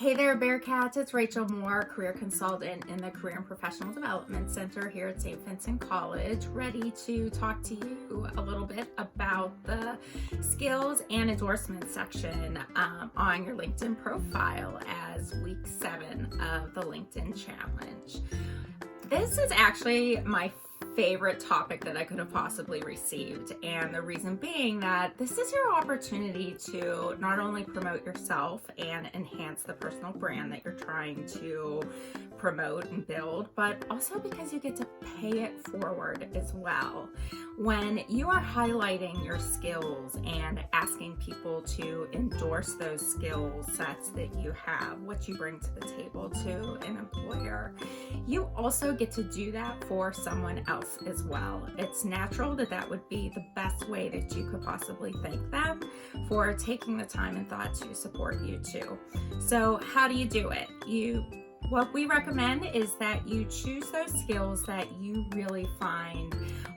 Hey there, Bearcats. It's Rachel Moore, career consultant in the Career and Professional Development Center here at St. Vincent College, ready to talk to you a little bit about the skills and endorsement section on your LinkedIn profile as week 7 of the LinkedIn Challenge. This is actually my favorite topic that I could have possibly received, and the reason being that this is your opportunity to not only promote yourself and enhance the personal brand that you're trying to promote and build, but also because you get to pay it forward as well. When you are highlighting your skills and asking people to endorse those skill sets that you have, what you bring to the table to an employer, you also get to do that for someone else as well. It's natural that that would be the best way that you could possibly thank them for taking the time and thought to support you too. So how do you do it? What we recommend is that you choose those skills that you really find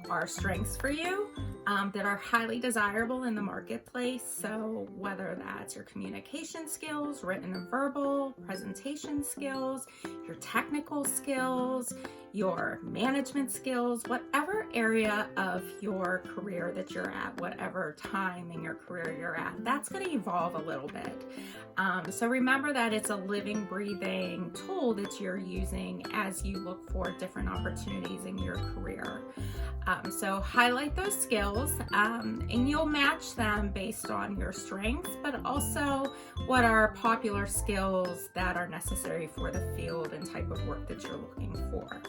are strengths for you, that are highly desirable in the marketplace. So whether that's your communication skills, written and verbal, presentation skills, your technical skills, your management skills, whatever area of your career that you're at, whatever time in your career you're at, that's going to evolve a little bit. So remember that it's a living, breathing tool that you're using as you look for different opportunities in your career. So highlight those skills, and you'll match them based on your strengths, but also what are popular skills that are necessary for the field and type of work that you're looking for.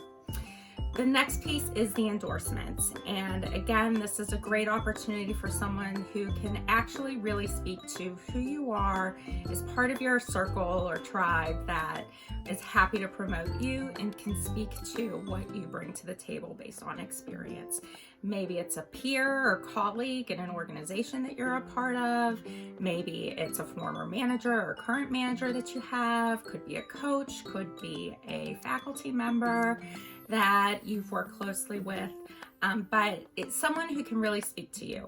The next piece is the endorsements. And again, this is a great opportunity for someone who can actually really speak to who you are as part of your circle or tribe that is happy to promote you and can speak to what you bring to the table based on experience. Maybe it's a peer or colleague in an organization that you're a part of. Maybe it's a former manager or current manager that you have. Could be a coach, could be a faculty member that you've worked closely with, but it's someone who can really speak to you.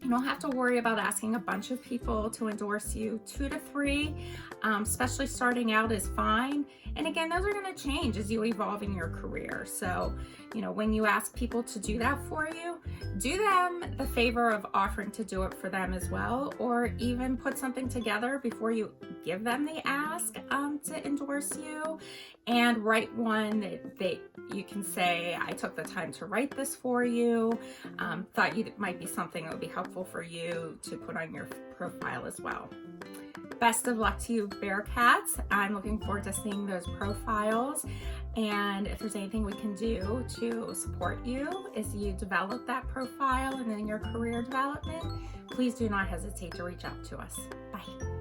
You don't have to worry about asking a bunch of people to endorse you. 2 to 3, especially starting out, is fine. And again, those are going to change as you evolve in your career. So, when you ask people to do that for you, do them the favor of offering to do it for them as well, or even put something together before you give them the ask to endorse you, and write one that you can say, I took the time to write this for you, thought it might be something that would be helpful for you to put on your profile as well. Best of luck to you, Bearcats. I'm looking forward to seeing those profiles. And if there's anything we can do to support you as you develop that profile and in your career development, please do not hesitate to reach out to us. Bye.